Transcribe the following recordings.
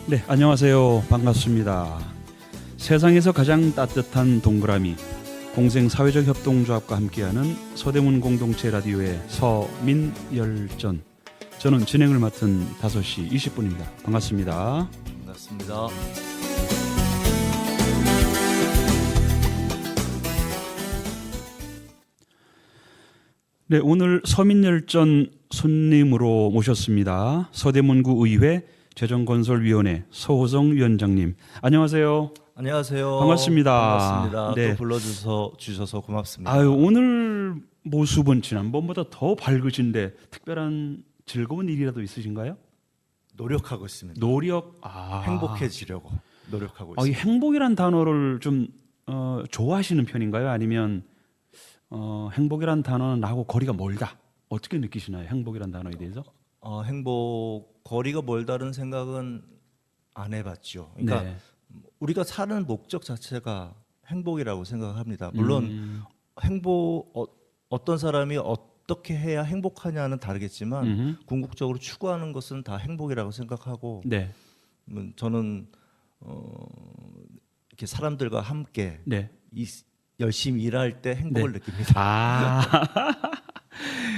네, 안녕하세요. 반갑습니다. 세상에서 가장 따뜻한 동그라미 공생사회적 협동조합과 함께하는 서대문 공동체 라디오의 서민열전. 저는 진행을 맡은 5시 20분입니다. 반갑습니다. 반갑습니다. 네, 오늘 서민열전 손님으로 모셨습니다. 서대문구 의회 재정건설위원회 서호성 위원장님, 안녕하세요. 안녕하세요. 반갑습니다. 반갑습니다. 네. 또 불러주셔서 고맙습니다. 아유, 오늘 모습은 지난번보다 더 밝으신데 특별한 즐거운 일이라도 있으신가요? 노력하고 있습니다. 노력, 행복해지려고 노력하고 이 있습니다. 행복이란 단어를 좀 좋아하시는 편인가요? 아니면 행복이란 단어는 나하고 거리가 멀다. 어떻게 느끼시나요? 행복이란 단어에 대해서? 행복 거리가 멀다는 생각은 안 해봤죠. 그러니까 네. 우리가 사는 목적 자체가 행복이라고 생각합니다. 물론 어떤 사람이 어떻게 해야 행복하냐는 다르겠지만 궁극적으로 추구하는 것은 다 행복이라고 생각하고 네. 저는 이렇게 사람들과 함께 네. 열심히 일할 때 행복을 느낍니다.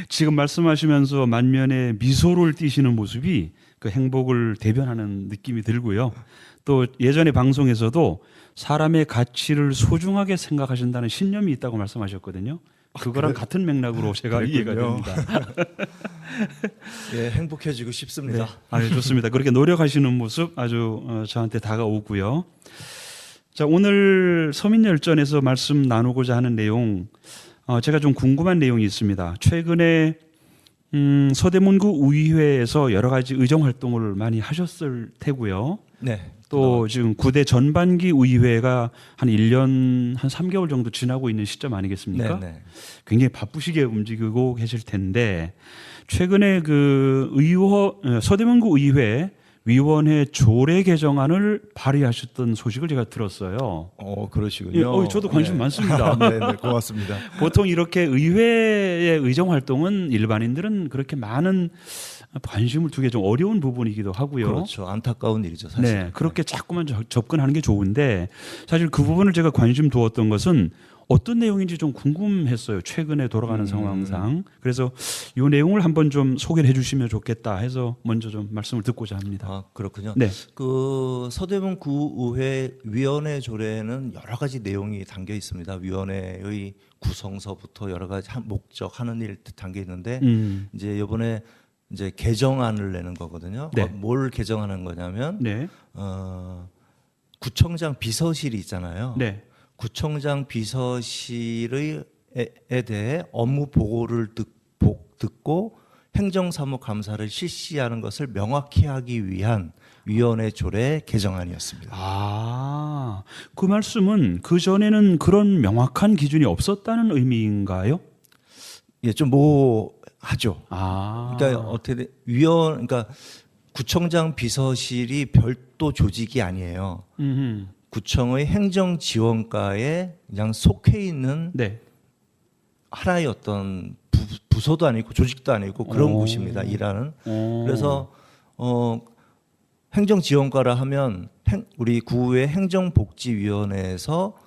지금 말씀하시면서 만면에 미소를 띠시는 모습이 그 행복을 대변하는 느낌이 들고요. 또 예전에 방송에서도 사람의 가치를 소중하게 생각하신다는 신념이 있다고 말씀하셨거든요. 그거랑 같은 맥락으로 제가 이해가 됩니다. 예, 행복해지고 싶습니다. 네. 좋습니다. 그렇게 노력하시는 모습 아주 저한테 다가오고요. 자, 오늘 서민열전에서 말씀 나누고자 하는 내용, 제가 좀 궁금한 내용이 있습니다. 최근에 서대문구 의회에서 여러 가지 의정 활동을 많이 하셨을 테고요. 네. 또 지금 9대 전반기 의회가 한 1년 한 3개월 정도 지나고 있는 시점 아니겠습니까? 네. 굉장히 바쁘시게 움직이고 계실 텐데 최근에 그 서대문구 의회 위원회 조례 개정안을 발의하셨던 소식을 제가 들었어요. 그러시군요. 저도 관심 많습니다. 네, 고맙습니다. 보통 이렇게 의회의 의정 활동은 일반인들은 그렇게 많은 관심을 두기 좀 어려운 부분이기도 하고요. 그렇죠. 안타까운 일이죠, 사실. 네, 그렇게 자꾸만 접근하는 게 좋은데 사실 그 부분을 제가 관심 두었던 것은 어떤 내용인지 좀 궁금했어요. 최근에 돌아가는 상황상. 그래서 이 내용을 한번 좀 소개를 해주시면 좋겠다 해서 먼저 좀 말씀을 듣고자 합니다. 그렇군요. 네. 그 서대문 구의회 위원회 조례는 여러 가지 내용이 담겨 있습니다. 위원회의 구성서부터 여러 가지 목적 하는 일 담겨 있는데 이제 이번에 이제 개정안을 내는 거거든요. 네. 뭘 개정하는 거냐면 네. 구청장 비서실이 있잖아요. 네. 구청장 비서실에 대해 업무 보고를 듣고 행정사무감사를 실시하는 것을 명확히 하기 위한 위원회 조례 개정안이었습니다. 그 말씀은 그 전에는 그런 명확한 기준이 없었다는 의미인가요? 예, 좀 모호하죠. 그러니까 어떻게 그러니까 구청장 비서실이 별도 조직이 아니에요. 구청의 행정지원과에 그냥 속해 있는 네. 하나의 어떤 부서도 아니고 조직도 아니고 그런 곳입니다. 일하는. 그래서 행정지원과라 하면 우리 구의 행정복지위원회에서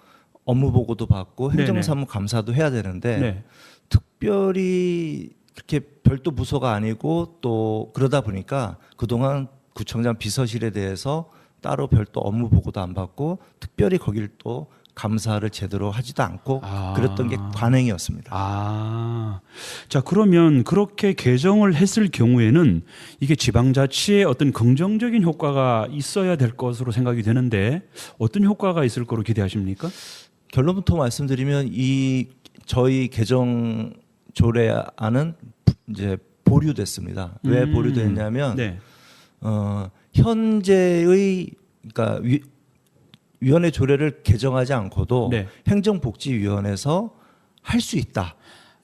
업무 보고도 받고 행정사무감사도 해야 되는데 네. 특별히 그렇게 별도 부서가 아니고 또 그러다 보니까 그동안 구청장 비서실에 대해서 따로 별도 업무 보고도 안 받고 특별히 거길 또 감사를 제대로 하지도 않고 그랬던 게 관행이었습니다. 자, 그러면 그렇게 개정을 했을 경우에는 이게 지방자치에 어떤 긍정적인 효과가 있어야 될 것으로 생각이 되는데 어떤 효과가 있을 거로 기대하십니까? 결론부터 말씀드리면 저희 개정 조례안은 이제 보류됐습니다. 왜 보류됐냐면 네. 현재의 그러니까 위원회 조례를 개정하지 않고도 네. 행정복지위원회에서 할 수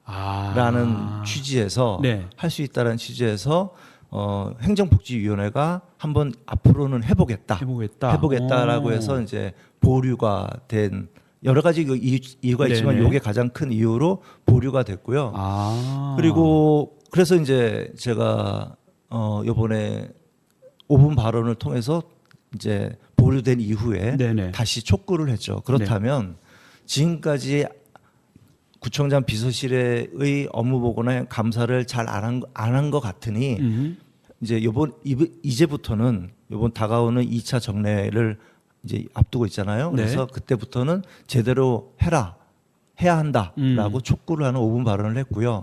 있다라는 취지에서 네. 할 수 있다라는 취지에서 행정복지위원회가 한번 앞으로는 해보겠다라고 해서 이제 보류가 된 여러 가지 이유가 있지만 네네. 이게 가장 큰 이유로 보류가 됐고요. 그리고 그래서 이제 제가 이번에 5분 발언을 통해서 이제 보류된 이후에 네네. 다시 촉구를 했죠. 그렇다면 지금까지 구청장 비서실의 업무 보고나 감사를 잘 안 한 것 같으니 이제 이제부터는 요번 다가오는 2차 정례를 이제 앞두고 있잖아요. 그래서 네. 그때부터는 제대로 해야 한다라고 촉구를 하는 5분 발언을 했고요.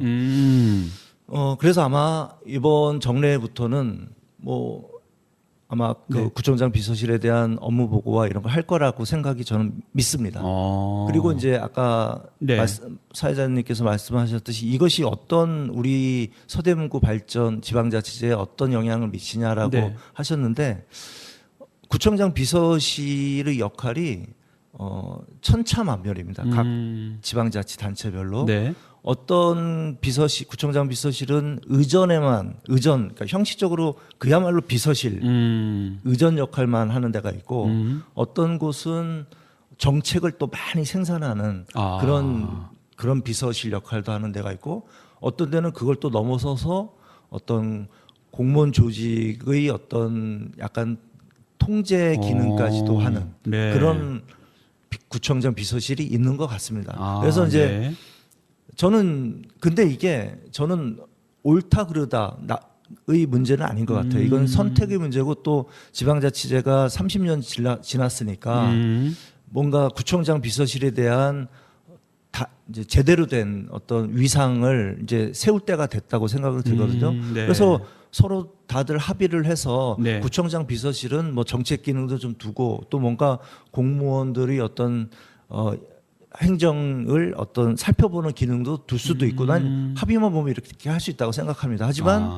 그래서 아마 이번 정례부터는 뭐 아마 그 네. 구청장 비서실에 대한 업무 보고와 이런 걸 할 거라고 생각이 저는 믿습니다. 그리고 이제 아까 네. 사회자님께서 말씀하셨듯이 이것이 어떤 우리 서대문구 발전 지방자치제에 어떤 영향을 미치냐라고 네. 하셨는데 구청장 비서실의 역할이 천차만별입니다. 각 지방자치 단체별로. 네. 어떤 구청장 비서실은 그러니까 형식적으로 그야말로 비서실 의전 역할만 하는 데가 있고 어떤 곳은 정책을 또 많이 생산하는 그런 비서실 역할도 하는 데가 있고 어떤 데는 그걸 또 넘어서서 어떤 공무원 조직의 어떤 약간 통제 기능까지도 하는 네. 그런 구청장 비서실이 있는 것 같습니다. 그래서 이제 네. 근데 이게 저는 옳다 그르다의 문제는 아닌 것 같아요. 이건 선택의 문제고 또 지방자치제가 30년 지났으니까 뭔가 구청장 비서실에 대한 이제 제대로 된 어떤 위상을 이제 세울 때가 됐다고 생각을 들거든요. 네. 그래서 서로 다들 합의를 해서 네. 구청장 비서실은 뭐 정책 기능도 좀 두고 또 뭔가 공무원들이 어떤 행정을 어떤 살펴보는 기능도 둘 수도 있고 난 합의만 보면 이렇게 할 수 있다고 생각합니다. 하지만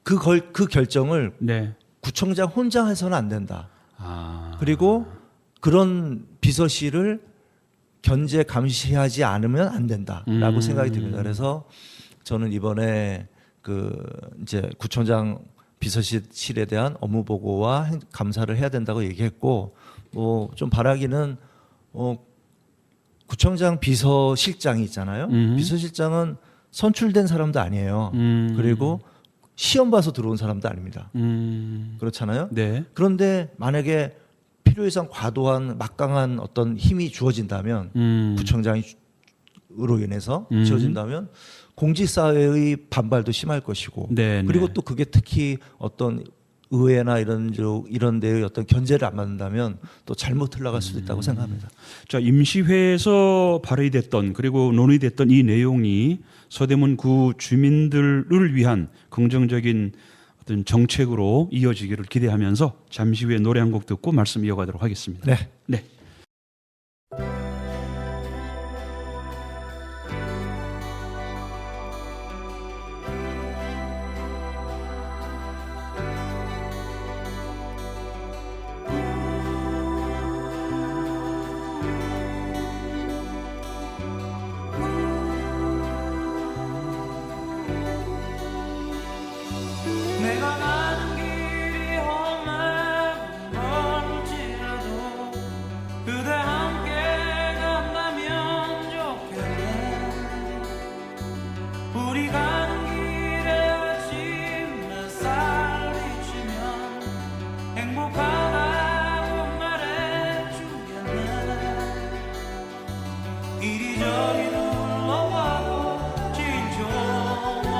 그 결정을 네. 구청장 혼자 해서는 안 된다. 아. 그리고 그런 비서실을 견제 감시하지 않으면 안 된다라고 생각이 듭니다. 그래서 저는 이번에 이제 구청장 비서실에 대한 업무 보고와 감사를 해야 된다고 얘기했고 좀 바라기는 구청장 비서실장이 있잖아요. 비서실장은 선출된 사람도 아니에요. 그리고 시험 봐서 들어온 사람도 아닙니다. 그렇잖아요. 네. 그런데 만약에 필요 이상 과도한 막강한 어떤 힘이 주어진다면 구청장으로 인해서 주어진다면 공직사회의 반발도 심할 것이고 네, 그리고 네. 또 그게 특히 어떤 의회나 이런 데의 어떤 견제를 안 받는다면 또 잘못 흘러갈 수도 있다고 생각합니다. 자, 임시회에서 발의됐던 그리고 논의됐던 이 내용이 서대문 구 주민들을 위한 긍정적인 어떤 정책으로 이어지기를 기대하면서 잠시 후에 노래 한 곡 듣고 말씀 이어가도록 하겠습니다. 네. 네. 내가 가는 길이 험하고 멀지라도 그대 함께 간다면 좋겠네. 우리 가는 길에 아침 햇살 비치면 행복하다고 말해주겠네. 이리저리 둘러봐도 제일 좋은 건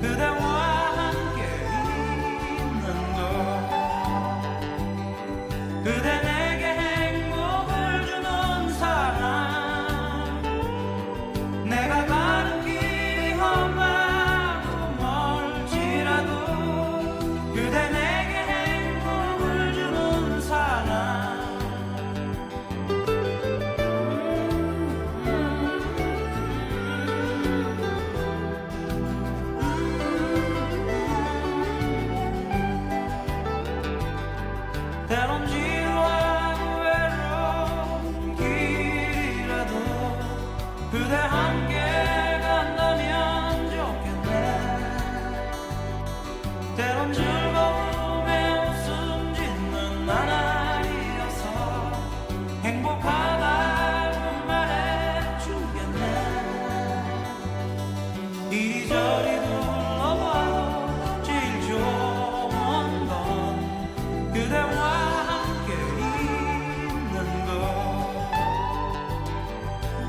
그대와 함께 있는 것. 그대 내게 행복을 주는 사람. 내가 가는 길이 험하고 멀지라도 그대 내게 행복을 주는 사람.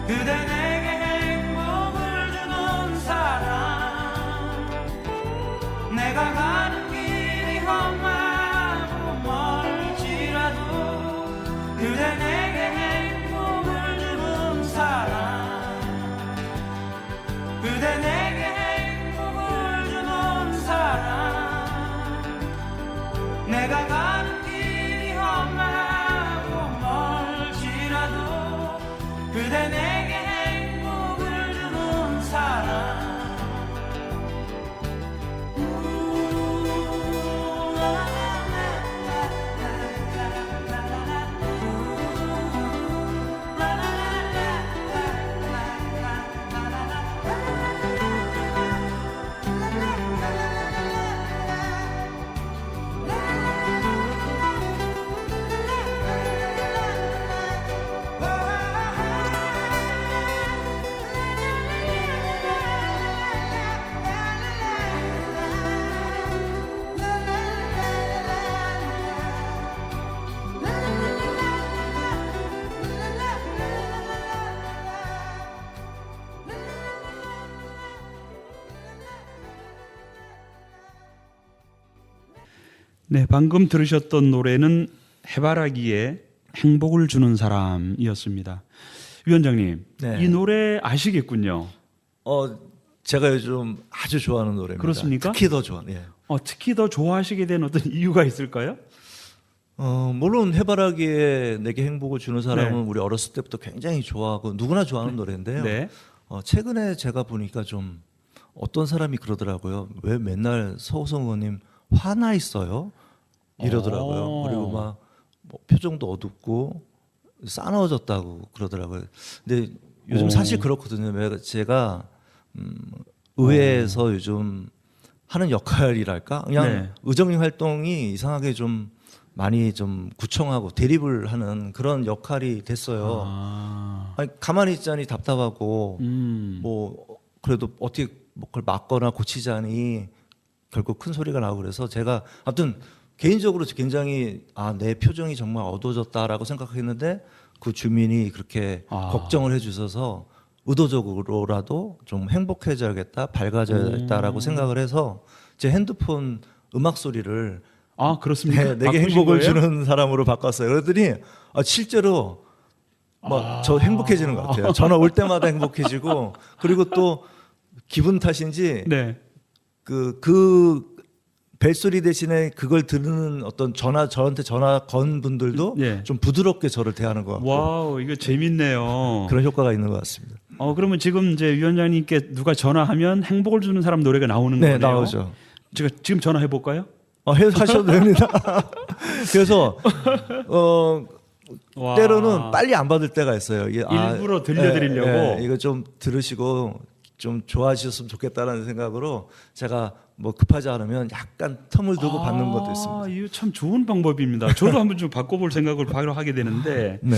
그대 내게 행복을 주는 사람 내가 가는 길이 험하고 멀지라도 그대 내게 행복을 주는 사람 그대 내게 행복을 주는 사람 내가 가는 길이 험하고 멀지라도 그대 내게 행복을 주는 사람 네, 방금 들으셨던 노래는 해바라기의 행복을 주는 사람이었습니다. 위원장님, 네. 이 노래 아시겠군요. 제가 요즘 아주 좋아하는 노래입니다. 그렇습니까? 특히 더 좋아. 예. 특히 더 좋아하시게 된 어떤 이유가 있을까요? 물론 해바라기에 내게 행복을 주는 사람은 네. 우리 어렸을 때부터 굉장히 좋아하고 누구나 좋아하는 노래인데요. 네. 최근에 제가 보니까 좀 어떤 사람이 그러더라고요. 왜 맨날 서우성 의원님 화나 있어요? 이러더라고요. 그리고 막 뭐 표정도 어둡고 싸나워졌다고 그러더라고요. 근데 요즘 사실 그렇거든요. 제가 의회에서 요즘 하는 역할이랄까? 그냥 네. 의정ling 활동이 이상하게 좀 많이 좀 구청하고 대립을 하는 그런 역할이 됐어요. 아니, 가만히 있자니 답답하고 뭐 그래도 어떻게 뭐 그걸 막거나 고치자니 결국 큰 소리가 나고 그래서 제가 아무튼 개인적으로 굉장히 내 표정이 정말 어두워졌다라고 생각했는데 그 주민이 그렇게 걱정을 해주셔서 의도적으로라도 좀 행복해져야겠다, 밝아져야겠다라고 생각을 해서 제 핸드폰 음악 소리를 그렇습니까? 내게 바꾸신 행복을 거예요? 주는 사람으로 바꿨어요. 그랬더니 실제로 저 행복해지는 것 같아요. 전화 올 때마다 행복해지고 그리고 또 기분 탓인지 네. 그 벨소리 대신에 그걸 들으는 어떤 저한테 전화 건 분들도 네. 좀 부드럽게 저를 대하는 것 같고 와우, 이거 재밌네요. 그런 효과가 있는 것 같습니다. 그러면 지금 이제 위원장님께 누가 전화하면 행복을 주는 사람 노래가 나오는 네, 거네요. 나오죠. 제가 지금 전화해 볼까요? 하셔도 됩니다. 그래서 와. 때로는 빨리 안 받을 때가 있어요. 일부러 들려드리려고? 이거 좀 들으시고 좀 좋아하셨으면 좋겠다라는 생각으로 제가 뭐 급하지 않으면 약간 텀을 두고 받는 것도 있습니다. 이거 참 좋은 방법입니다. 저도 한번 좀 바꿔볼 생각을 바로 하게 되는데, 네.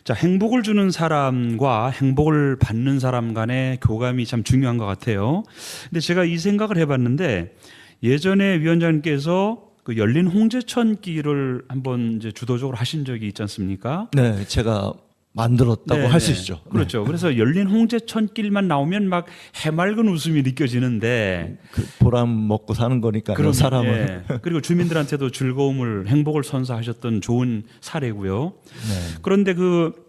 자, 행복을 주는 사람과 행복을 받는 사람 간의 교감이 참 중요한 것 같아요. 근데 제가 이 생각을 해봤는데 예전에 위원장님께서 그 열린 홍제천길을 한번 이제 주도적으로 하신 적이 있지 않습니까? 네, 제가 만들었다고 할 수 있죠. 그렇죠. 그래서 열린 홍제천길만 나오면 막 해맑은 웃음이 느껴지는데 그 보람 먹고 사는 거니까요. 그런 사람은. 그리고 주민들한테도 즐거움을 행복을 선사하셨던 좋은 사례고요. 네. 그런데 그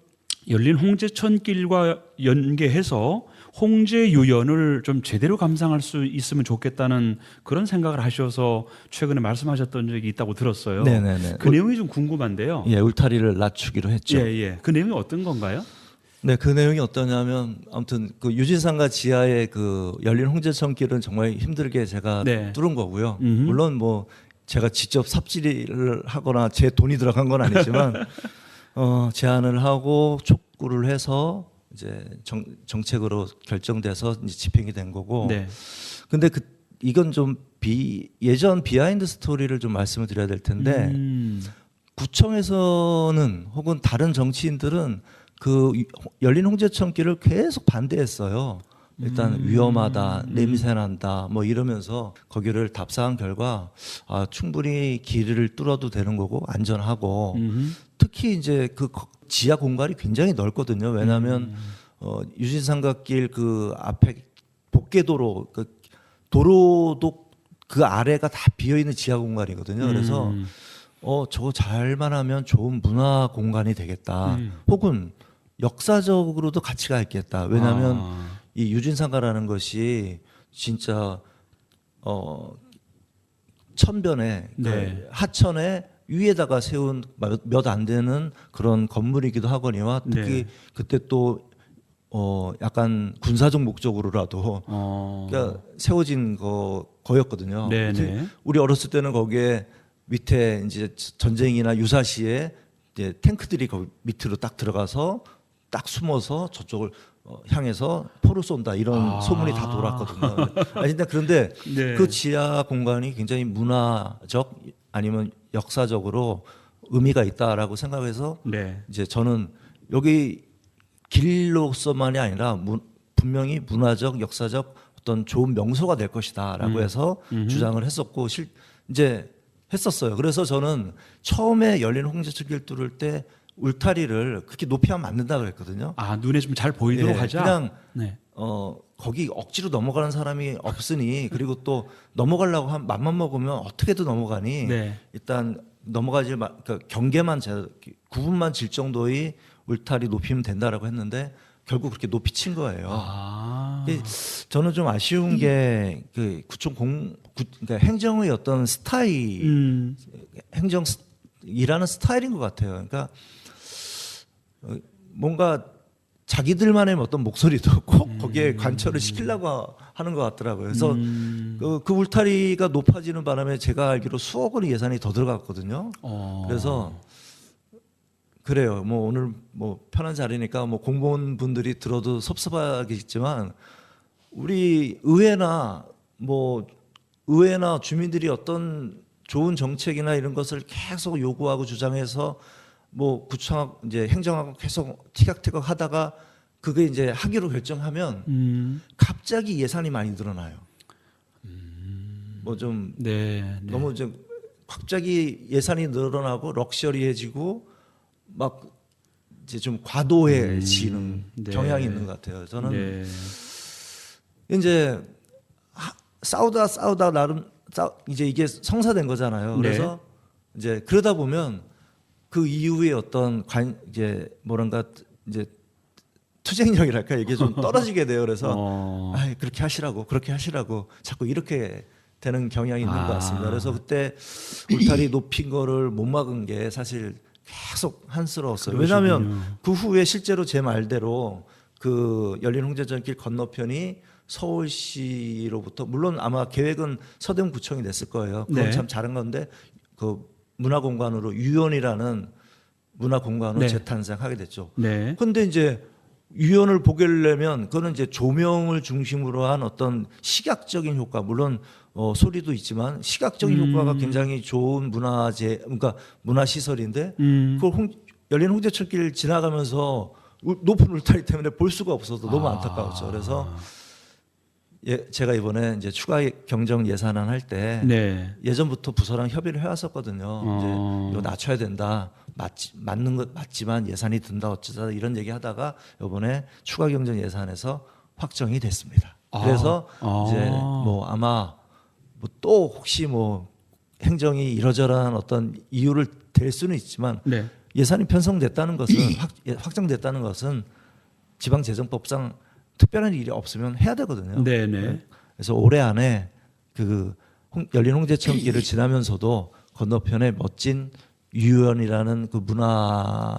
열린 홍제천길과 연계해서 홍제 유연을 좀 제대로 감상할 수 있으면 좋겠다는 그런 생각을 하셔서 최근에 말씀하셨던 적이 있다고 들었어요. 네네네. 그 내용이 좀 궁금한데요. 예, 울타리를 낮추기로 했죠. 예. 그 내용이 어떤 건가요? 네, 그 내용이 어떠냐면 아무튼 그 유진상가 지하의 그 열린 홍제천길은 정말 힘들게 제가 네. 뚫은 거고요. 물론 뭐 제가 직접 삽질을 하거나 제 돈이 들어간 건 아니지만 제안을 하고 촉구를 해서 이제 정책으로 결정돼서 이제 집행이 된 거고. 네. 근데 이건 좀 예전 비하인드 스토리를 좀 말씀을 드려야 될 텐데 구청에서는 혹은 다른 정치인들은 그 열린 홍제천길을 계속 반대했어요. 일단 위험하다, 냄새난다, 뭐 이러면서 거기를 답사한 결과 충분히 길을 뚫어도 되는 거고 안전하고 특히 이제 그 지하 공간이 굉장히 넓거든요. 왜냐하면 유진삼각길 그 앞에 복개도로 그 도로도 그 아래가 다 비어 있는 지하 공간이거든요. 그래서 저거 잘만 하면 좋은 문화 공간이 되겠다. 혹은 역사적으로도 가치가 있겠다. 왜냐하면 이 유진상가라는 것이 진짜 천변에 네. 하천에 위에다가 세운 몇 안 되는 그런 건물이기도 하거니와 특히 네. 그때 또 약간 군사적 목적으로라도 그러니까 세워진 거였거든요. 네, 네. 우리 어렸을 때는 거기에 밑에 이제 전쟁이나 유사시에 이제 탱크들이 거기 밑으로 딱 들어가서 딱 숨어서 저쪽을 향해서 포를 쏜다 이런 소문이 다 돌았거든요. 아니 그런데 네. 그 지하 공간이 굉장히 문화적 아니면 역사적으로 의미가 있다라고 생각해서 네. 이제 저는 여기 길로서만이 아니라 분명히 문화적, 역사적 어떤 좋은 명소가 될 것이다라고 해서 주장을 했었고 이제 했었어요. 그래서 저는 처음에 열린 홍제철길 뚫을 때 울타리를 그렇게 높이 하면 안 된다 그랬거든요. 눈에 좀 잘 보이도록 예, 하자. 그냥 네. 거기 억지로 넘어가는 사람이 없으니 그리고 또 넘어가려고 하면 맘만 먹으면 어떻게든 넘어가니 네. 일단 그러니까 경계만 구분만 질 정도의 울타리 높이면 된다라고 했는데 결국 그렇게 높이 친 거예요. 저는 좀 아쉬운 게 그 그러니까 행정의 어떤 스타일, 일하는 스타일인 것 같아요. 그러니까 뭔가 자기들만의 어떤 목소리도 꼭 거기에 관철을 시키려고 하는 것 같더라고요. 그래서 그 울타리가 높아지는 바람에 제가 알기로 수억 원의 예산이 더 들어갔거든요. 그래서 그래요. 뭐 오늘 뭐 편한 자리니까 뭐 공무원분들이 들어도 섭섭하겠지만 우리 의회나 주민들이 어떤 좋은 정책이나 이런 것을 계속 요구하고 주장해서 뭐 구청하고 이제 행정하고 계속 티격태격 하다가 그게 이제 하기로 결정하면 갑자기 예산이 많이 늘어나요. 뭐 좀 네. 너무 좀 갑자기 예산이 늘어나고 럭셔리해지고 막 이제 좀 과도해지는 네. 경향이 있는 것 같아요. 저는 네. 이제 싸우다 나름 이제 이게 성사된 거잖아요. 그래서 이제 그러다 보면 그 이후에 어떤 이제 뭐랄까 이제 투쟁력이랄까 이게 좀 떨어지게 돼요. 그래서 그렇게 하시라고 자꾸 이렇게 되는 경향이 있는 것 같습니다. 그래서 그때 울타리 높인 거를 못 막은 게 사실 계속 한스러웠어요. 왜냐하면 그 후에 실제로 제 말대로 그 열린 홍제전길 건너편이 서울시로부터 물론 아마 계획은 서대문구청이 냈을 거예요. 그건 네. 참 잘한 건데 그 문화공간으로 유연이라는 문화공간으로 네. 재탄생하게 됐죠. 네. 그런데 이제 유연을 보려면 그거는 이제 조명을 중심으로 한 어떤 시각적인 효과 물론 소리도 있지만 시각적인 효과가 굉장히 좋은 그러니까 문화시설인데 그걸 열린 홍제철길 지나가면서 높은 울타리 때문에 볼 수가 없어서 너무 안타까웠죠. 그래서 제가 이번에 이제 추가 경정 예산안 할 때 네. 예전부터 부서랑 협의를 해왔었거든요. 이제 이거 낮춰야 된다. 맞는 것 맞지만 예산이 든다 어쩌다 이런 얘기 하다가 이번에 추가 경정 예산에서 확정이 됐습니다. 그래서 이제 뭐 아마 뭐 또 혹시 뭐 행정이 이러저러한 어떤 이유를 댈 수는 있지만 네. 예산이 편성됐다는 것은 확정됐다는 것은 지방재정법상 특별한 일이 없으면 해야 되거든요. 네네. 그래서 올해 안에 그 열린 홍제천길을 지나면서도 건너편에 멋진 유연이라는 그 문화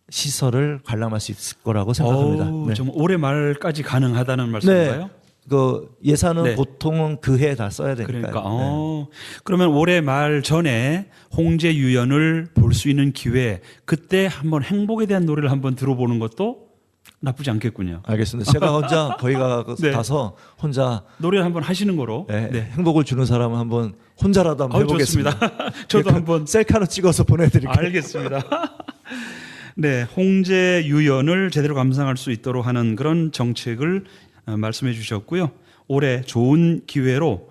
시설을 관람할 수 있을 거라고 생각합니다. 네. 좀 올해 말까지 가능하다는 말씀인가요? 그 예산은 네. 보통은 그 해에 다 써야 되니까요. 그러니까 네. 그러면 올해 말 전에 홍제 유연을 볼 수 있는 기회, 그때 한번 행복에 대한 노래를 한번 들어보는 것도 나쁘지 않겠군요. 알겠습니다. 제가 혼자 거기 네. 가서 혼자 노래를 한번 하시는 거로. 네, 행복을 주는 사람은 한번 혼자라도 한번 해보겠습니다. 좋습니다. 저도 한번 셀카로 찍어서 보내드릴게요. 알겠습니다. 네, 홍제 유연을 제대로 감상할 수 있도록 하는 그런 정책을 말씀해 주셨고요. 올해 좋은 기회로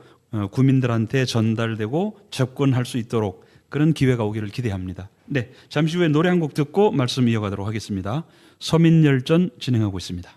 구민들한테 전달되고 접근할 수 있도록 그런 기회가 오기를 기대합니다. 네, 잠시 후에 노래 한 곡 듣고 말씀 이어가도록 하겠습니다. 서민열전 진행하고 있습니다.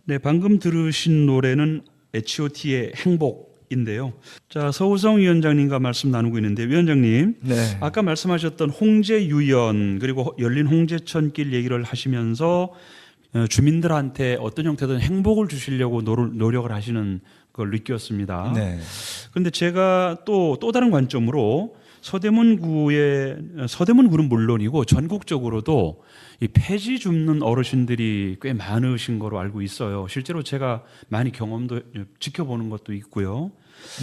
네, 방금 들으신 노래는 H.O.T의 행복인데요. 자, 서우성 위원장님과 말씀 나누고 있는데, 위원장님, 네. 아까 말씀하셨던 홍제유연 그리고 열린 홍제천길 얘기를 하시면서 주민들한테 어떤 형태든 행복을 주시려고 노력을 하시는 걸 느꼈습니다. 네. 그런데 제가 또 다른 관점으로 서대문구는 물론이고 전국적으로도 이 폐지 줍는 어르신들이 꽤 많으신 거로 알고 있어요. 실제로 제가 많이 경험도 지켜보는 것도 있고요.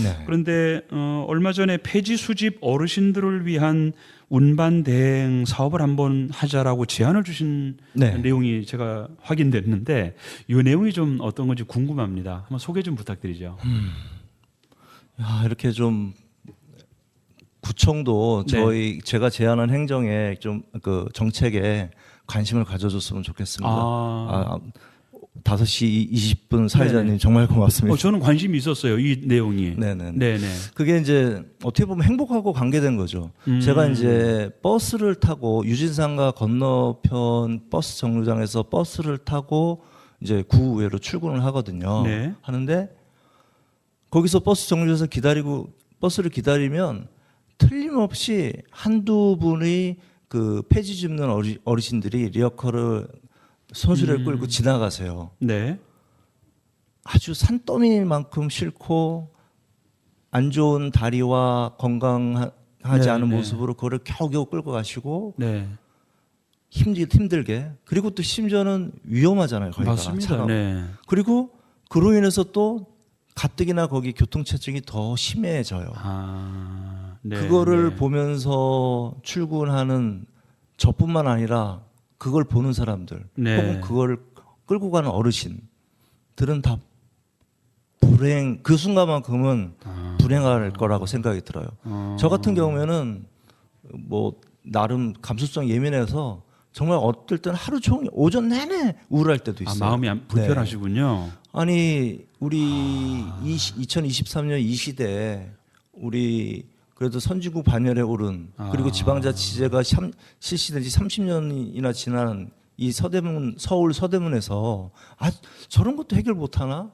네. 그런데 얼마 전에 폐지 수집 어르신들을 위한 운반 대행 사업을 한번 하자라고 제안을 주신 네. 내용이 제가 확인됐는데 이 내용이 좀 어떤 건지 궁금합니다. 한번 소개 좀 부탁드리죠. 야, 이렇게 좀 구청도 네. 제가 제안한 행정에 좀 그 정책에 관심을 가져줬으면 좋겠습니다. 5시 20분 사회자님 네네. 정말 고맙습니다. 저는 관심이 있었어요. 이 내용이. 네네. 네네. 그게 이제 어떻게 보면 행복하고 관계된 거죠. 제가 이제 버스를 타고 유진상가 건너편 버스 정류장에서 버스를 타고 이제 구의회로 출근을 하거든요. 네. 하는데 거기서 버스 정류장에서 버스를 기다리면 틀림없이 한두 분의 그 폐지 줍는 어르신들이 리어커를 선수를 끌고 지나가세요. 네. 아주 산더미만큼 싫고 안 좋은 다리와 건강하지 네, 않은 네. 모습으로 그거를 겨우겨우 끌고 가시고 네. 힘들게 그리고 또 심지어는 위험하잖아요. 거기가 맞습니다. 차가. 네. 그리고 그로 인해서 또 가뜩이나 거기 교통체증이 더 심해져요. 아, 네. 그거를 네. 보면서 출근하는 저뿐만 아니라 그걸 보는 사람들 네. 혹은 그걸 끌고 가는 어르신들은 다 불행 그 순간만큼은 불행할 거라고 생각이 들어요. 저 같은 경우에는 뭐 나름 감수성 예민해서 정말 어떨 때는 하루 종일 오전 내내 우울할 때도 있어요. 마음이 불편하시군요. 아니 우리 2023년 이 시대에 우리 그래도 선진국 반열에 오른 그리고 지방자치제가 실시된 지 30년이나 지난 이 서울 서대문에서 저런 것도 해결 못하나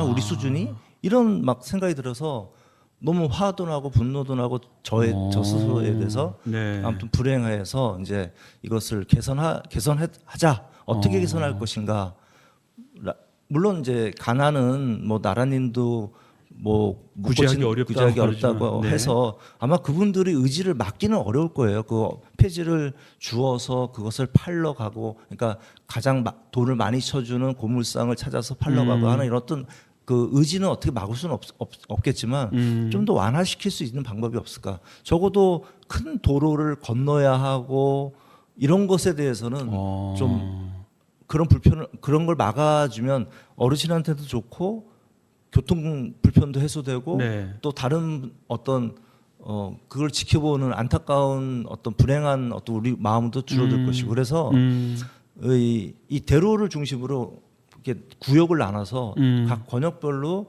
우리 수준이 이런 막 생각이 들어서 너무 화도 나고 분노도 나고 저 스스로에 대해서 네. 아무튼 불행해서 이제 이것을 개선하자 어떻게 개선할 것인가. 물론 이제 가난은 뭐 나라님도 뭐 구제하기 어렵다고 어렵다고 네. 해서 아마 그분들이 의지를 막기는 어려울 거예요. 그 폐지를 주어서 그것을 팔러 가고 그러니까 가장 돈을 많이 쳐주는 고물상을 찾아서 팔러 가고 하는 이런 어떤 그 의지는 어떻게 막을 수는 없겠지만 좀 더 완화시킬 수 있는 방법이 없을까? 적어도 큰 도로를 건너야 하고 이런 것에 대해서는 좀 그런 걸 막아주면 어르신한테도 좋고 교통 불편도 해소되고 네. 또 다른 어떤 그걸 지켜보는 안타까운 어떤 불행한 어떤 우리 마음도 줄어들 것이고 그래서 이 대로를 중심으로 이렇게 구역을 나눠서 각 권역별로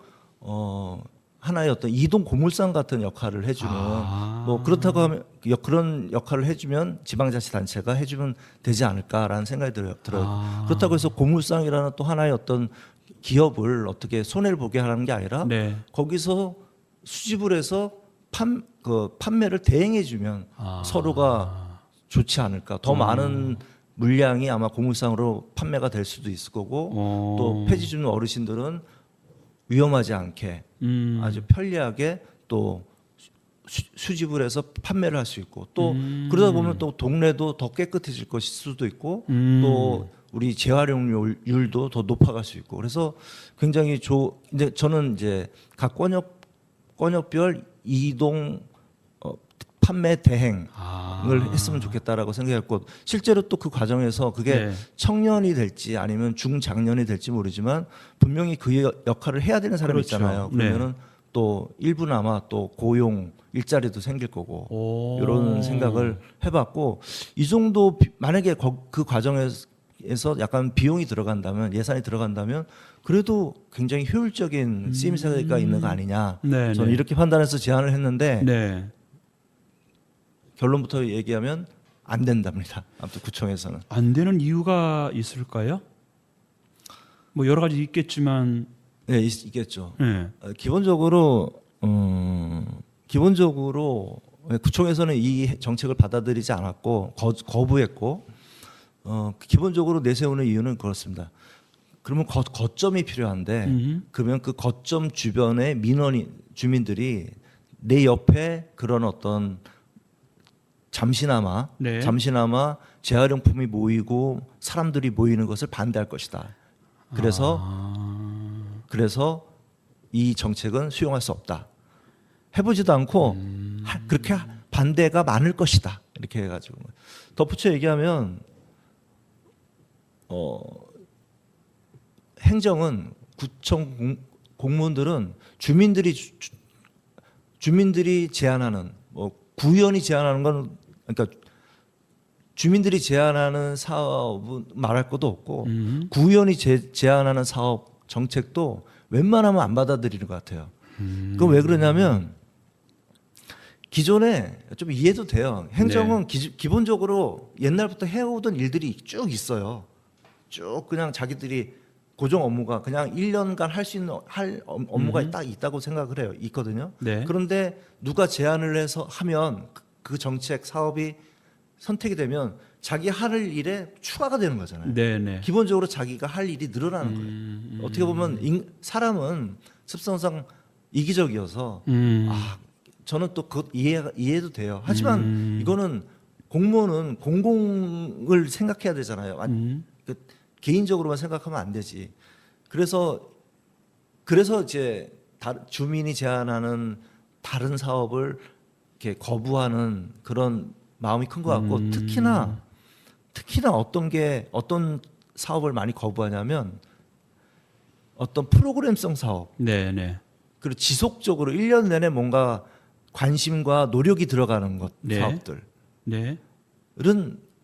하나의 어떤 이동 고물상 같은 역할을 해주는 뭐 그렇다고 하면 그런 역할을 해주면 지방자치단체가 해주면 되지 않을까라는 생각이 들어요. 그렇다고 해서 고물상이라는 또 하나의 어떤 기업을 어떻게 손해를 보게 하는 게 아니라 네. 거기서 수집을 해서 판매를 대행해주면 서로가 좋지 않을까. 더 많은 물량이 아마 고물상으로 판매가 될 수도 있을 거고 또 폐지 주는 어르신들은 위험하지 않게 아주 편리하게 또 수집을 해서 판매를 할 수 있고 또 그러다 보면 또 동네도 더 깨끗해질 것일 수도 있고 또 우리 재활용률도 더 높아갈 수 있고 그래서 굉장히 이제 저는 이제 각 권역별 이동 판매 대행을 했으면 좋겠다라고 생각했고 실제로 또 그 과정에서 그게 네. 청년이 될지 아니면 중장년이 될지 모르지만 분명히 그 역할을 해야 되는 사람이 그렇죠. 있잖아요. 그러면은 또 일부는 아마 또 고용 일자리도 생길 거고 이런 생각을 해봤고 이 정도 만약에 그 과정에서 약간 비용이 들어간다면 예산이 들어간다면 그래도 굉장히 효율적인 쓰임새가 있는 거 아니냐. 네, 저는 네. 이렇게 판단해서 제안을 했는데 네. 결론부터 얘기하면 안 된답니다. 아무튼 구청에서는. 안 되는 이유가 있을까요? 뭐 여러 가지 있겠지만 네, 있겠죠. 네. 기본적으로 구청에서는 이 정책을 받아들이지 않았고 거부했고 기본적으로 내세우는 이유는 그렇습니다. 그러면 거점이 필요한데 그러면 그 거점 주변의 주민들이 내 옆에 그런 어떤 잠시나마 재활용품이 모이고 사람들이 모이는 것을 반대할 것이다. 그래서 이 정책은 수용할 수 없다. 해보지도 않고 그렇게 반대가 많을 것이다. 이렇게 해가지고 덧붙여 얘기하면 행정은 구청 공무원들은 주민들이 제안하는 뭐 구의원이 제안하는 건 그러니까 주민들이 제안하는 사업은 말할 것도 없고 구의원이 제안하는 사업 정책도 웬만하면 안 받아들이는 것 같아요. 그건 왜 그러냐면 기존에 좀 이해도 돼요. 행정은 기본적으로 옛날부터 해오던 일들이 쭉 있어요. 쭉 그냥 자기들이 고정 업무가 그냥 1년간 할 수 있는 업무가 딱 있다고 생각을 해요. 있거든요. 네. 그런데 누가 제안을 해서 하면 그 정책 사업이 선택이 되면 자기 할 일에 추가가 되는 거잖아요. 네네. 기본적으로 자기가 할 일이 늘어나는 거예요. 어떻게 보면 사람은 습성상 이기적이어서 저는 또 그것 이해도 돼요. 하지만 이거는 공무원은 공공을 생각해야 되잖아요. 그 개인적으로만 생각하면 안 되지. 그래서 이제 주민이 제안하는 다른 사업을 이렇게 거부하는 그런 마음이 큰 것 같고 특히나 어떤 사업을 많이 거부하냐면 어떤 프로그램성 사업 네네. 그리고 지속적으로 1년 내내 뭔가 관심과 노력이 들어가는 것 네. 사업들은 네.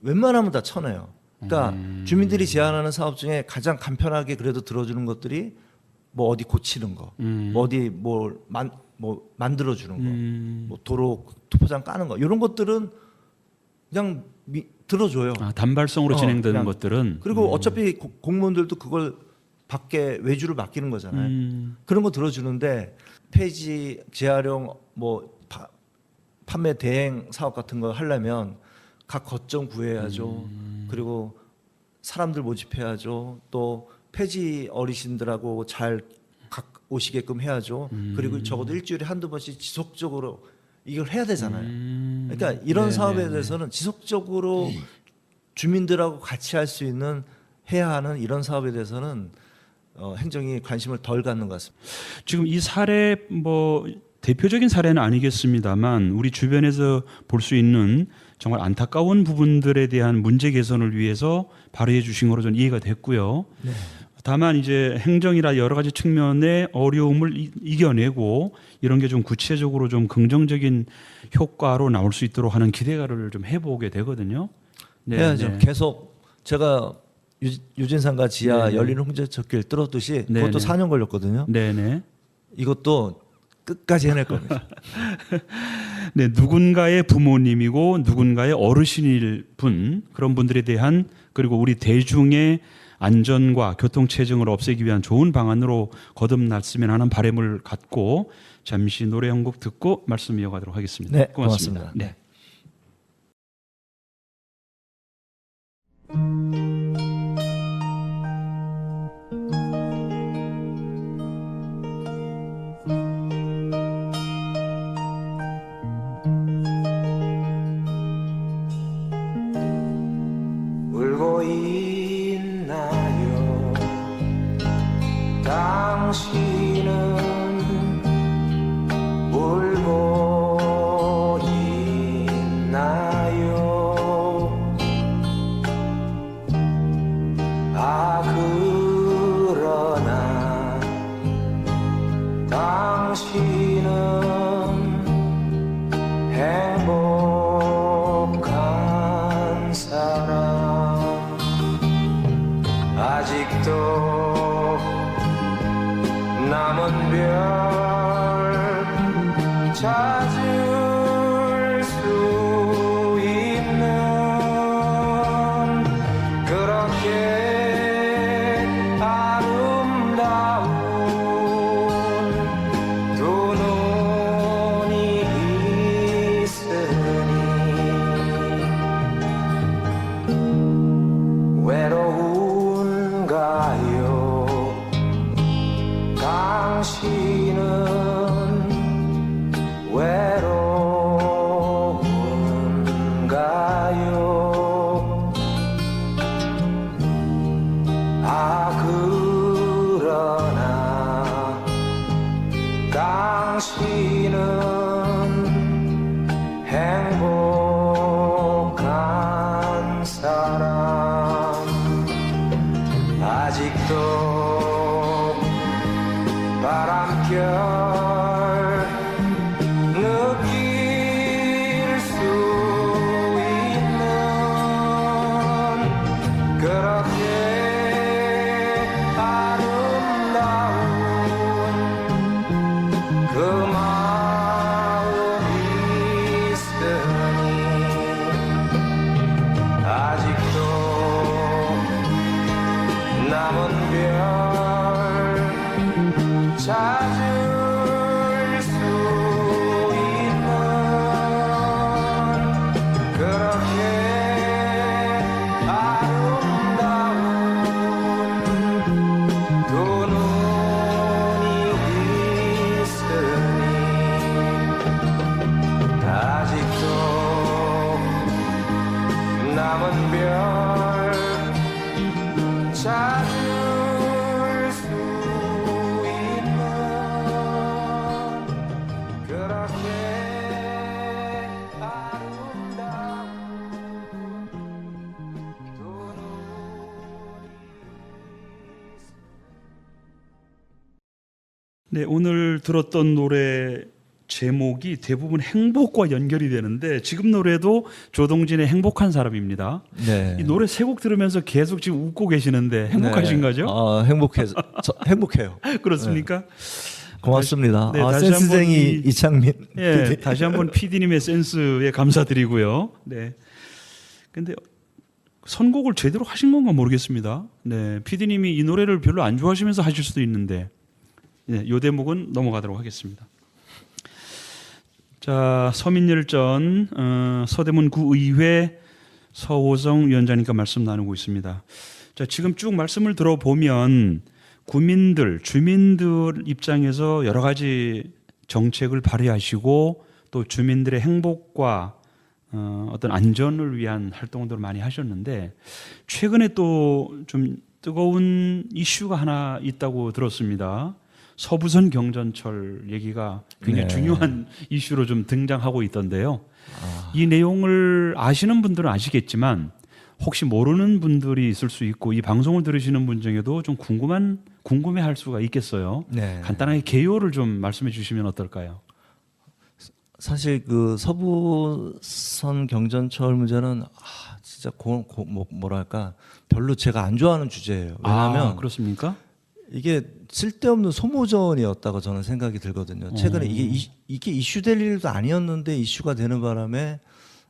웬만하면 다 쳐내요. 그러니까 주민들이 제안하는 사업 중에 가장 간편하게 그래도 들어주는 것들이 뭐 어디 고치는 거, 뭐 어디 뭐 만들어 주는 거, 뭐 도로 투포장 까는 거 이런 것들은 그냥 들어줘요. 단발성으로 진행되는 그냥. 것들은 그리고 어차피 공무원들도 그걸 밖에 외주를 맡기는 거잖아요. 그런 거 들어주는데 폐지, 재활용, 뭐 판매 대행 사업 같은 거 하려면 각 거점 구해야죠. 그리고 사람들 모집해야죠. 또 폐지 어르신들하고 잘 오시게끔 해야죠. 그리고 적어도 일주일에 한두 번씩 지속적으로 이걸 해야 되잖아요. 그러니까 이런 사업에 대해서는 지속적으로 주민들하고 같이 할 수 있는 해야 하는 이런 사업에 대해서는 행정이 관심을 덜 갖는 것 같습니다. 지금 이 사례 뭐 대표적인 사례는 아니겠습니다만 우리 주변에서 볼 수 있는 정말 안타까운 부분들에 대한 문제 개선을 위해서 발의해 주신 거로 저는 이해가 됐고요. 네. 다만 이제 행정이라 여러 가지 측면의 어려움을 이겨내고 이런 게 좀 구체적으로 좀 긍정적인 효과로 나올 수 있도록 하는 기대를 좀 해보게 되거든요. 네, 해야죠. 네. 계속 제가 유진산과 지하 네. 열린 홍제철길 뚫었듯이 네, 그것도 네. 4년 걸렸거든요. 네네. 이것도 끝까지 해낼 겁니다. 네, 누군가의 부모님이고 누군가의 어르신일 분 그런 분들에 대한 그리고 우리 대중의 안전과 교통 체증을 없애기 위한 좋은 방안으로 거듭났으면 하는 바람을 갖고 잠시 노래 한 곡 듣고 말씀 이어가도록 하겠습니다. 네, 고맙습니다. 고맙습니다. 네. 울고 있나요? 당신은 울고 있나요? 그러나 당신은 행복한 사람 아직도 남은 별 찾을 수 있는 그렇게 아름다운 두 눈이 있으니 외로운가요? 당신은 외로운가요? 그러나 당신은 행복한 사람 아직도 바람결 느낄 수 있는 그렇게 아름다운 그 마음이 있으니 아직도 남은 별 찾을 수 있는 그렇게 네, 오늘 들었던 노래 제목이 대부분 행복과 연결이 되는데 지금 노래도 조동진의 행복한 사람입니다. 네. 이 노래 세 곡 들으면서 계속 지금 웃고 계시는데 행복하신 거죠? 행복해요. 그렇습니까? 고맙습니다. 네, 다시 센스쟁이 한번 이창민. 예, 다시 한번 PD님의 센스에 감사드리고요. 네. 근데 선곡을 제대로 하신 건가 모르겠습니다. 네, PD님이 이 노래를 별로 안 좋아하시면서 하실 수도 있는데, 네, 요 대목은 넘어가도록 하겠습니다. 자, 서민열전 서대문 구의회 서호성 위원장님과 말씀 나누고 있습니다. 자, 지금 쭉 말씀을 들어보면 구민들, 주민들 입장에서 여러 가지 정책을 발휘하시고 또 주민들의 행복과 어떤 안전을 위한 활동들을 많이 하셨는데 최근에 또 좀 뜨거운 이슈가 하나 있다고 들었습니다. 서부선 경전철 얘기가 굉장히 네. 중요한 이슈로 좀 등장하고 있던데요. 이 내용을 아시는 분들은 아시겠지만 혹시 모르는 분들이 있을 수 있고 이 방송을 들으시는 분 중에도 좀 궁금해할 수가 있겠어요. 네. 간단하게 개요를 좀 말씀해 주시면 어떨까요? 사실 그 서부선 경전철 문제는 진짜 뭐랄까 별로 제가 안 좋아하는 주제예요. 왜냐하면 그렇습니까? 이게 쓸데없는 소모전이었다고 저는 생각이 들거든요. 최근에 이게 이슈될 일도 아니었는데 이슈가 되는 바람에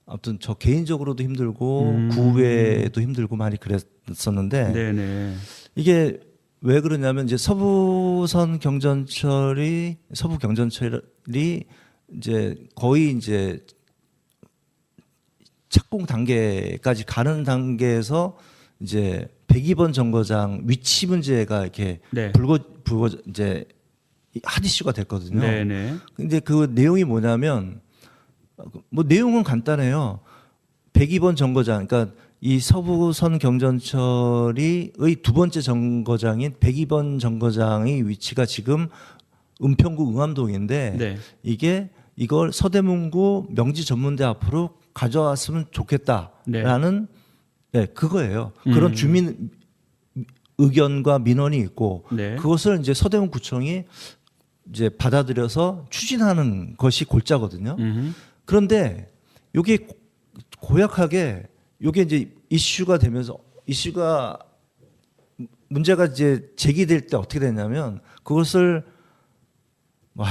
아무튼 저 개인적으로도 힘들고 구회도 힘들고 많이 그랬었는데 네네. 이게 왜 그러냐면 이제 서부 경전철이 이제 거의 이제 착공 단계까지 가는 단계에서 이제 102번 정거장 위치 문제가 이렇게 네. 불거 이제 핫 이슈가 됐거든요. 네네. 근데 그 내용이 뭐냐면 뭐 내용은 간단해요. 102번 정거장, 그러니까 이 서부선 경전철이 두 번째 정거장인 102번 정거장의 위치가 지금 은평구 응암동인데 네. 이걸 서대문구 명지 전문대 앞으로 가져왔으면 좋겠다라는 네, 그거예요. 그런 주민 의견과 민원이 있고 네. 그것을 이제 서대문구청이 이제 받아들여서 추진하는 것이 골자거든요. 그런데 이게 고약하게 이게 이제 이슈가 되면서 문제가 이제 제기될 때 어떻게 됐냐면 그것을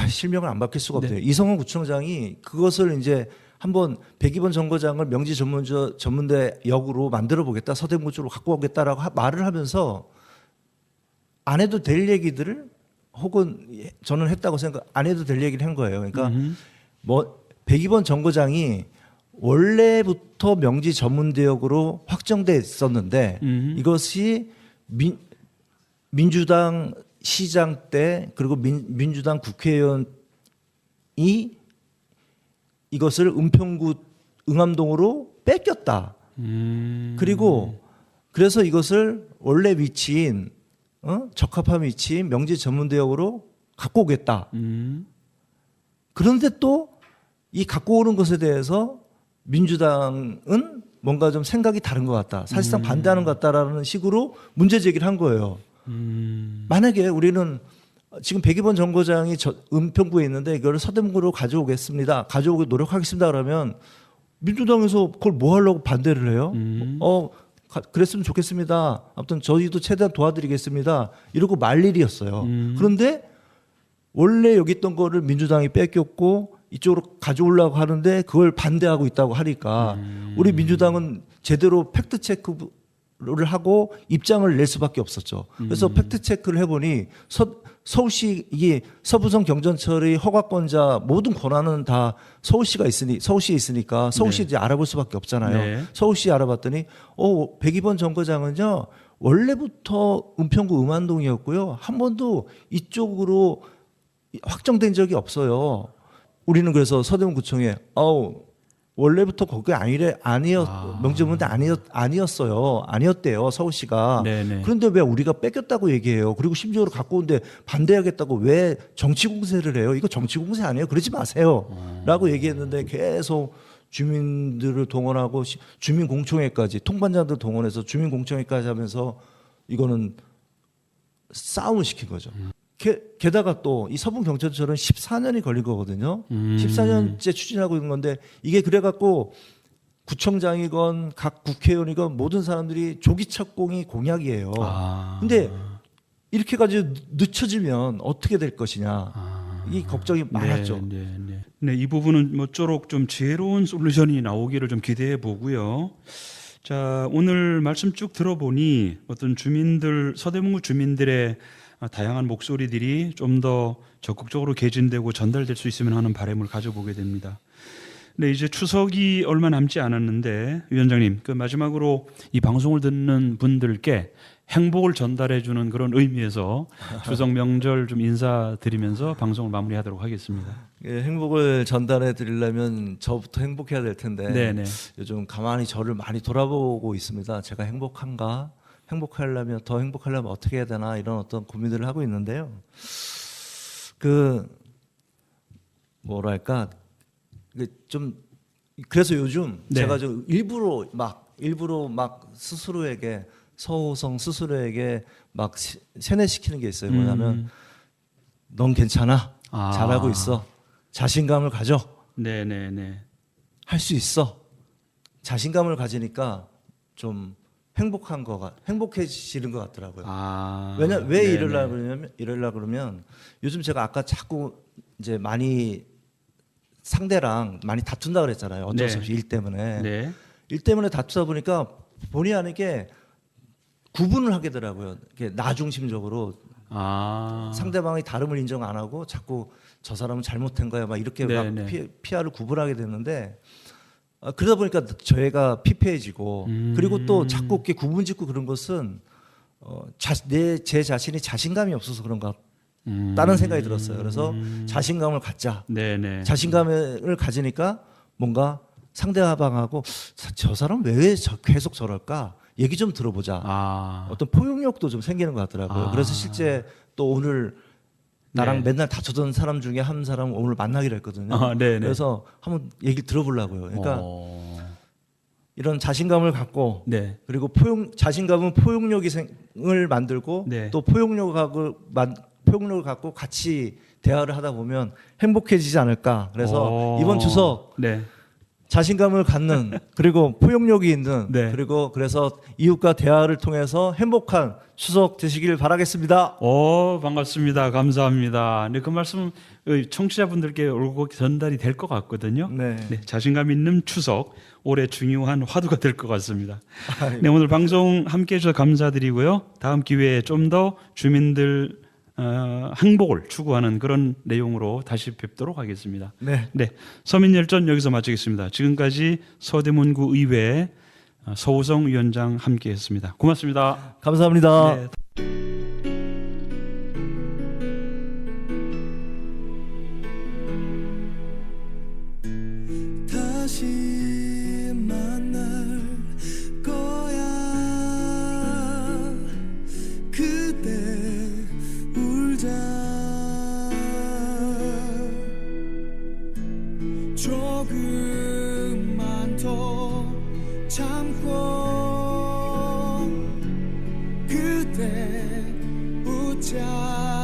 실명을 안 밝힐 수가 없대요. 이성훈 구청장이 그것을 이제 한번 102번 정거장을 명지 전문대 역으로 만들어 보겠다, 서대문 쪽으로 갖고 오겠다라고 말을 하면서 안 해도 될 얘기들을 혹은 저는 했다고 생각 안 해도 될 얘기를 한 거예요. 그러니까 뭐 102번 정거장이 원래부터 명지 전문대역으로 확정돼 있었는데 이것이 민주당 시장 때 그리고 민주당 국회의원이 이것을 은평구 응암동으로 뺏겼다. 그리고 그래서 이것을 원래 위치인 적합한 위치인 명지 전문대역으로 갖고 오겠다. 그런데 또 이 갖고 오는 것에 대해서 민주당은 뭔가 좀 생각이 다른 것 같다. 사실상 반대하는 것 같다라는 식으로 문제 제기를 한 거예요. 만약에 우리는 지금 102번 정거장이 은평구에 있는데 이걸 서대문구로 가져오겠습니다. 가져오기 노력하겠습니다. 그러면 민주당에서 그걸 뭐 하려고 반대를 해요? 그랬으면 좋겠습니다. 아무튼 저희도 최대한 도와드리겠습니다. 이러고 말 일이었어요. 그런데 원래 여기 있던 거를 민주당이 뺏겼고 이쪽으로 가져오려고 하는데 그걸 반대하고 있다고 하니까 우리 민주당은 제대로 팩트 체크를 하고 입장을 낼 수밖에 없었죠. 그래서 팩트 체크를 해보니 서울시 이게 서부선 경전철의 허가권자 모든 권한은 다 서울시에 있으니까 서울시 이제 알아볼 수밖에 없잖아요. 네. 서울시 알아봤더니 102번 정거장은요 원래부터 은평구 응암동이었고요 한 번도 이쪽으로 확정된 적이 없어요. 우리는 그래서 서대문구청에 원래부터 거기 명지문대 아니었대요 서울시가. 네네. 그런데 왜 우리가 뺏겼다고 얘기해요? 그리고 심지어 갖고 온데 반대하겠다고 왜 정치 공세를 해요? 이거 정치 공세 아니에요? 그러지 마세요.라고 얘기했는데 계속 주민들을 동원하고 주민공청회까지 통반장들 동원해서 주민공청회까지 하면서 이거는 싸움을 시킨 거죠. 게다가 또 이 서분 경찰서는 14년이 걸린 거거든요. 14년째 추진하고 있는 건데 이게 그래갖고 구청장이건 각 국회의원이건 모든 사람들이 조기 착공이 공약이에요. 근데 이렇게 가지고 늦춰지면 어떻게 될 것이냐 이 걱정이 많았죠. 네, 이 부분은 모쪼록 좀 지혜로운 솔루션이 나오기를 좀 기대해 보고요. 자, 오늘 말씀 쭉 들어보니 어떤 주민들, 서대문구 주민들의 다양한 목소리들이 좀 더 적극적으로 개진되고 전달될 수 있으면 하는 바람을 가져보게 됩니다. 네, 이제 추석이 얼마 남지 않았는데 위원장님, 그 마지막으로 이 방송을 듣는 분들께 행복을 전달해주는 그런 의미에서 추석 명절 좀 인사드리면서 방송을 마무리하도록 하겠습니다. 예, 행복을 전달해 드리려면 저부터 행복해야 될 텐데 네네. 요즘 가만히 저를 많이 돌아보고 있습니다. 제가 행복한가? 행복하려면 더 행복하려면 어떻게 해야 되나 이런 어떤 고민들을 하고 있는데요. 그 뭐랄까 좀 그래서 요즘 네. 제가 좀 일부러 막 스스로에게 서호성 스스로에게 막 세뇌시키는 게 있어요. 뭐냐면 넌 괜찮아, 잘하고 있어, 자신감을 가져, 네네네. 할 수 있어. 자신감을 가지니까 좀 행복해지는 것 같더라고요. 왜 이러려 그러면 요즘 제가 아까 자꾸 이제 많이 상대랑 많이 다툰다 그랬잖아요. 어쩔 수 없이 일 때문에. 네. 일 때문에 다투다 보니까 본의 아니게 구분을 하게 되더라고요. 이렇게 나 중심적으로 상대방이 다름을 인정 안 하고 자꾸 저 사람은 잘못한 거야 막 이렇게 막 피아를 구분하게 됐는데 그러다 보니까 저희가 피폐해지고 그리고 또 자꾸 이렇게 구분짓고 그런 것은 제 자신이 자신감이 없어서 그런 것 다른 생각이 들었어요. 그래서 자신감을 갖자. 네네. 자신감을 가지니까 뭔가 상대방하고 저 사람 왜 계속 저럴까? 얘기 좀 들어보자. 어떤 포용력도 좀 생기는 것 같더라고요. 그래서 실제 또 오늘 나랑 맨날 다투던 사람 중에 한 사람 오늘 만나기로 했거든요. 그래서 한번 얘기를 들어보려고요. 그러니까 이런 자신감을 갖고 그리고 자신감은 포용력을 만들고 또 포용력을 갖고 같이 대화를 하다 보면 행복해지지 않을까. 그래서 이번 추석 자신감을 갖는 그리고 포용력이 있는 그리고 그래서 이웃과 대화를 통해서 행복한 추석 되시길 바라겠습니다. 반갑습니다. 감사합니다. 네, 그 말씀 청취자분들께 올고 전달이 될 것 같거든요. 네, 자신감 있는 추석 올해 중요한 화두가 될 것 같습니다. 네, 오늘 방송 함께해 주셔서 감사드리고요. 다음 기회에 좀 더 주민들 행복을 추구하는 그런 내용으로 다시 뵙도록 하겠습니다. 네, 서민열전 여기서 마치겠습니다. 지금까지 서대문구 의회 서우성 위원장 함께했습니다. 고맙습니다. 감사합니다. 네. 다시 만날 거야. 그때 울자. 조금만 더 참고 그때 웃자.